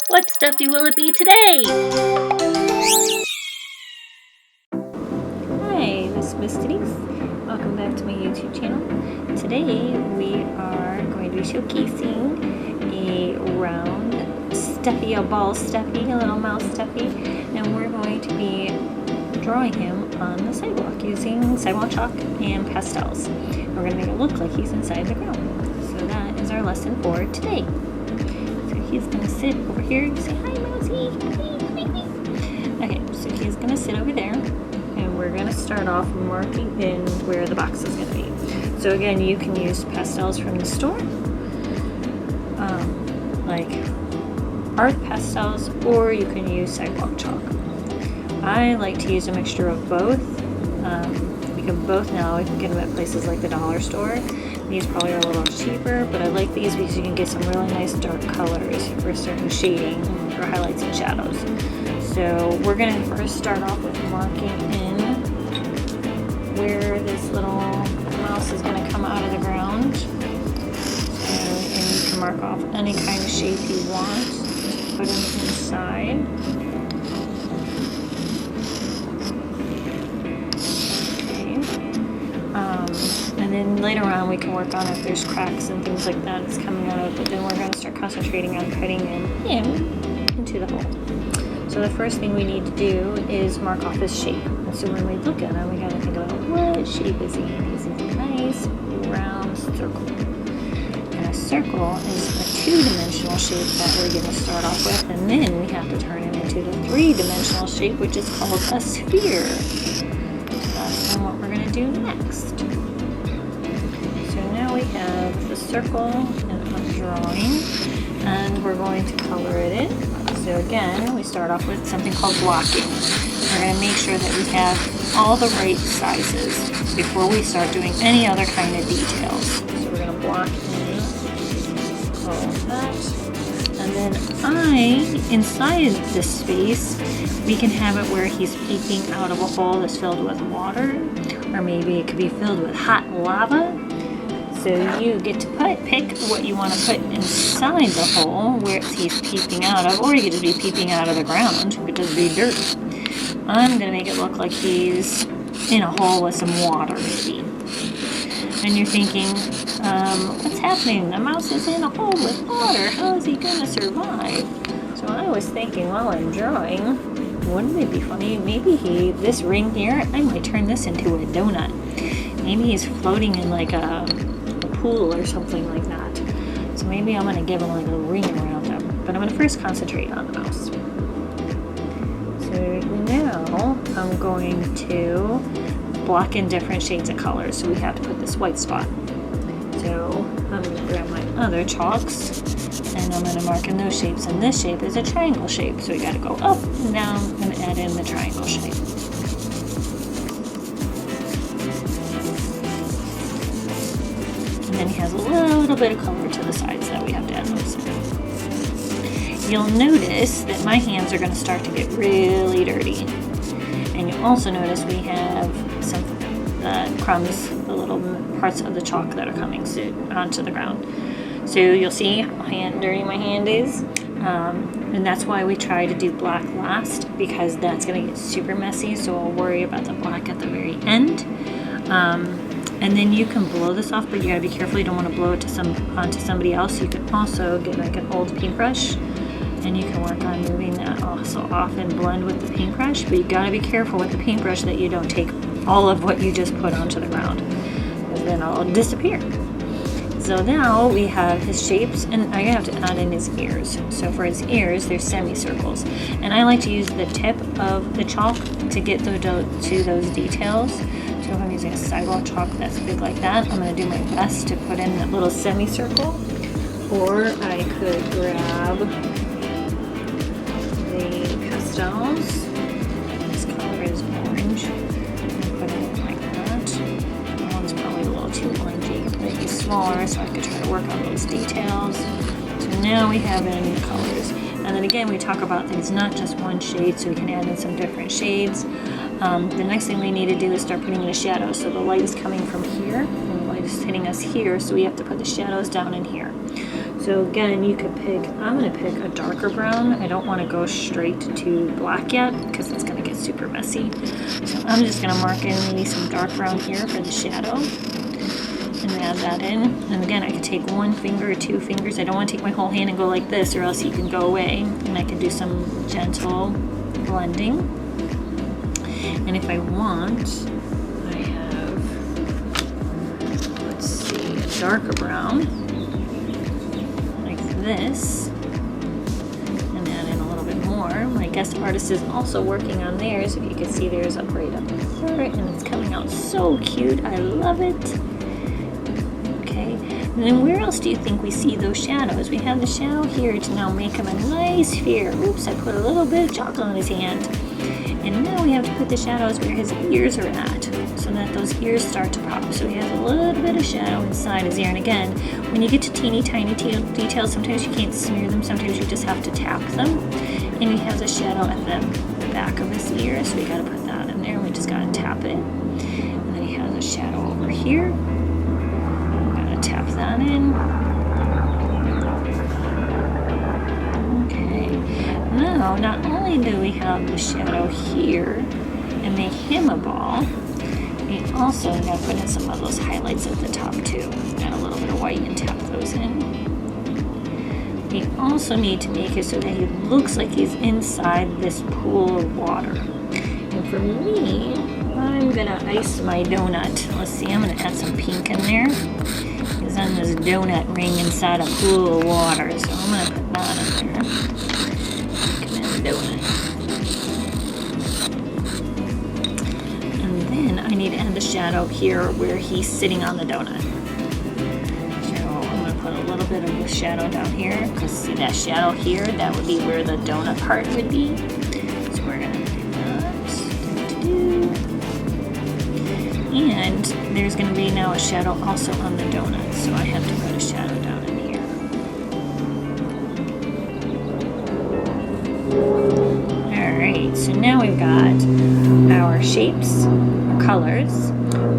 What stuffy will it be today? Hi, this is Miss Denise. Welcome back to my YouTube channel. Today we are going to be showcasing a round stuffy, a ball stuffy, a little mouse stuffy, and we're going to be drawing him on the sidewalk using sidewalk chalk and pastels. We're going to make it look like he's inside the ground. So that is our lesson for today. So he's going to sit over here and say, hi mousey, okay, so he's going to sit over there. And we're going to start off marking in where the box is going to be. So again, you can use pastels from the store, like art pastels, or you can use sidewalk chalk. I like to use a mixture of both. You can both now. You can get them at places like the dollar store. These probably are a little cheaper, but I like these because you can get some really nice dark colors for certain shading or highlights and shadows. So we're going to first start off with marking in where this little mouse is going to come out of the ground. And you can mark off any kind of shape you want. Just put him inside. Okay. And then later on we can work on if there's cracks and things like that that's coming out, but then we're going to start concentrating on putting him into the hole. So the first thing we need to do is mark off his shape. So when we look at him, we gotta think about what shape is he in. He's a nice round circle. And a circle is a two-dimensional shape that we're gonna start off with, and then we have to turn him into the three-dimensional shape, which is called a sphere. So that's what we're gonna do next. So now we have the circle in our drawing, and we're going to color it in. So again, we start off with something called blocking. We're going to make sure that we have all the right sizes before we start doing any other kind of details. So we're going to block in all of that. And then inside this space, we can have it where he's peeping out of a hole that's filled with water, or maybe it could be filled with hot lava. So you get to pick what you want to put inside the hole where he's peeping out of, or he could just be peeping out of the ground. It could just be dirt. I'm going to make it look like he's in a hole with some water, maybe. And you're thinking, what's happening? The mouse is in a hole with water. How is he going to survive? So I was thinking while I'm drawing, wouldn't it be funny? Maybe this ring here, I might turn this into a donut. Maybe he's floating in like a pool or something like that. So maybe I'm going to give him like a ring around him. But I'm going to first concentrate on the mouse. So now I'm going to block in different shades of colors. So we have to put this white spot. So I'm going to grab my other chalks and I'm going to mark in those shapes. And this shape is a triangle shape. So we got to go up and down and add in the triangle shape. And then he has a little bit of color to the sides that we have to add those in. You'll notice that my hands are going to start to get really dirty. And you'll also notice we have some crumbs, the little parts of the chalk that are coming onto the ground. So you'll see how dirty my hand is. And that's why we try to do black last, because that's going to get super messy. So we'll worry about the black at the very end. And then you can blow this off, but you gotta be careful. You don't want to blow it onto somebody else. You can also get like an old paintbrush, and you can work on moving that also off and blend with the paintbrush. But you gotta be careful with the paintbrush that you don't take all of what you just put onto the ground, because then it'll disappear. So now we have his shapes, and I have to add in his ears. So for his ears, there's semicircles, and I like to use the tip of the chalk to get to those details. So if I'm using a sidewalk chalk that's big like that, I'm going to do my best to put in that little semicircle. Or I could grab the pastels. This color is orange. And put it in like that. That one's probably a little too orangey. Maybe smaller, so I could try to work on those details. So now we have in the colors. And then again, we talk about things not just one shade, so we can add in some different shades. The next thing we need to do is start putting in the shadows. So the light is coming from here, and the light is hitting us here, so we have to put the shadows down in here. So again, you could pick, I'm going to pick a darker brown. I don't want to go straight to black yet because it's going to get super messy. So I'm just going to mark in maybe some dark brown here for the shadow and add that in. And again, I could take one finger or two fingers. I don't want to take my whole hand and go like this or else you can go away. And I can do some gentle blending. And if I want, I have, let's see, a darker brown. This and add in a little bit more. My guest artist is also working on theirs. If you can see theirs up right up there, and it's coming out so cute. I love it. Okay, and then where else do you think we see those shadows? We have the shadow here to now make him a nice sphere. Oops, I put a little bit of chocolate on his hand. And now we have to put the shadows where his ears are at so that those ears start to pop. So he has a little bit of shadow inside his ear. And again, when you get to teeny tiny details, sometimes you can't smear them, sometimes you just have to tap them. And he has a shadow at the back of his ear, so we gotta put that in there and we just gotta tap it. And then he has a shadow over here. We gotta tap that in. Now, not only do we have the shadow here and make him a ball, we also end up putting some of those highlights at the top too. Add a little bit of white and tap those in. We also need to make it so that he looks like he's inside this pool of water. And for me, I'm gonna ice my donut. Let's see, I'm gonna add some pink in there. He's on this donut ring inside a pool of water, so I'm gonna put that in there. Donut. And then I need to add the shadow here where he's sitting on the donut. So I'm going to put a little bit of the shadow down here because see that shadow here, that would be where the donut part would be. So we're going to do that. And there's going to be now a shadow also on the donut. So I have to put a shadow down in here. Alright, so now we've got our shapes, our colors,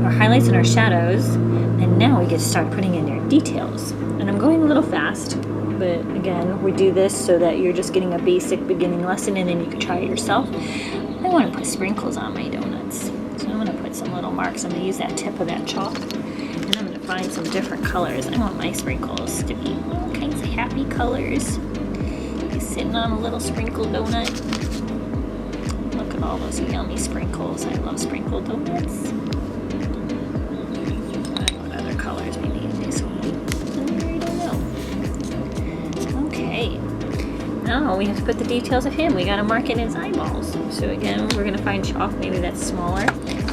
our highlights and our shadows, and now we get to start putting in their details. And I'm going a little fast, but again, we do this so that you're just getting a basic beginning lesson and then you can try it yourself. I want to put sprinkles on my donuts. So I'm going to put some little marks. I'm going to use that tip of that chalk, and I'm going to find some different colors. I want my sprinkles to be all kinds of happy colors. He's sitting on a little sprinkled donut. Look at all those yummy sprinkles. I love sprinkled donuts. What other colors we need? This one. I don't know. Okay. Now we have to put the details of him. We got to mark in his eyeballs. So again, we're going to find chalk maybe that's smaller.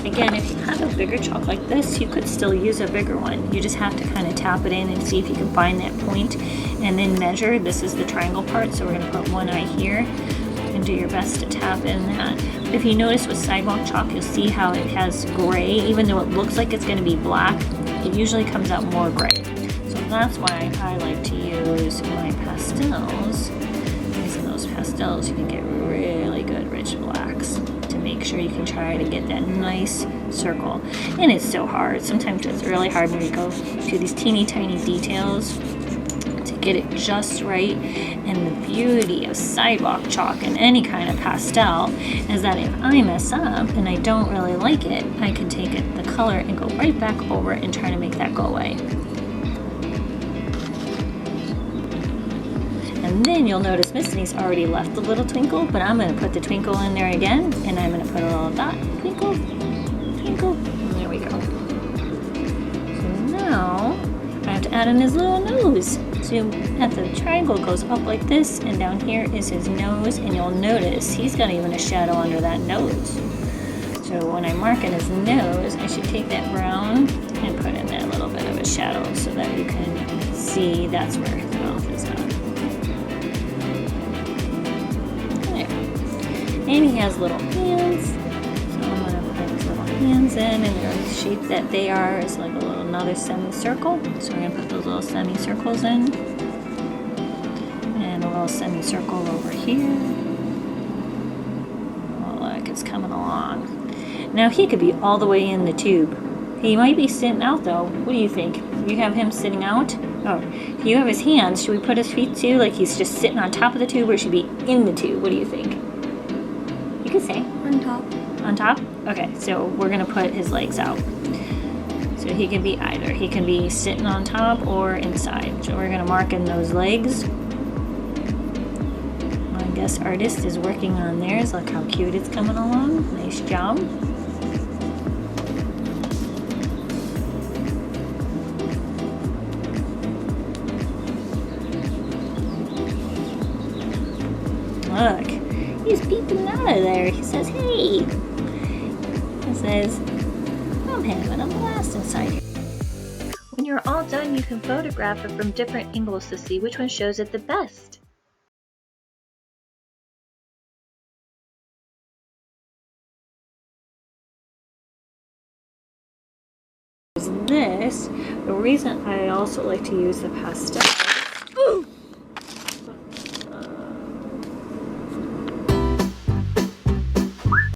Again, if you have a bigger chalk like this, you could still use a bigger one. You just have to kind of tap it in and see if you can find that point and then measure. This is the triangle part, so we're going to put one eye here and do your best to tap in that. But if you notice with sidewalk chalk, you'll see how it has gray. Even though it looks like it's going to be black, it usually comes out more gray. So that's why I like to use my pastels. Using those pastels, you can get really good rich blacks to make sure you can try to get that nice circle. And it's so hard. Sometimes it's really hard when you go to these teeny tiny details to get it just right. And the beauty of sidewalk chalk and any kind of pastel is that if I mess up and I don't really like it, I can take the color and go right back over and try to make that go away. And then you'll notice Misty's already left the little twinkle, but I'm going to put the twinkle in there again, and I'm going to put a little dot, twinkle, twinkle, and there we go. So now I have to add in his little nose. So at the triangle goes up like this, and down here is his nose, and you'll notice he's got even a shadow under that nose. So when I mark in his nose, I should take that brown and put in that little bit of a shadow so that you can see that's where his mouth is at. And he has little hands, so I'm going to put his little hands in, and the shape that they are is like another semicircle. So we're going to put those little semicircles in, and a little semicircle over here. Oh, look, it's coming along. Now he could be all the way in the tube. He might be sitting out though. What do you think? You have him sitting out? Oh, you have his hands. Should we put his feet too? Like he's just sitting on top of the tube, or should he be in the tube? What do you think? You could say. On top. On top? Okay, so we're gonna put his legs out. So he can be either. He can be sitting on top or inside. So we're gonna mark in those legs. My guest artist is working on theirs. Look how cute it's coming along. Nice job. Look, he's peeping out of there. He says, hey. He says, I'm having a blast inside here. When you're all done, you can photograph it from different angles to see which one shows it the best. This, the reason I also like to use the pastel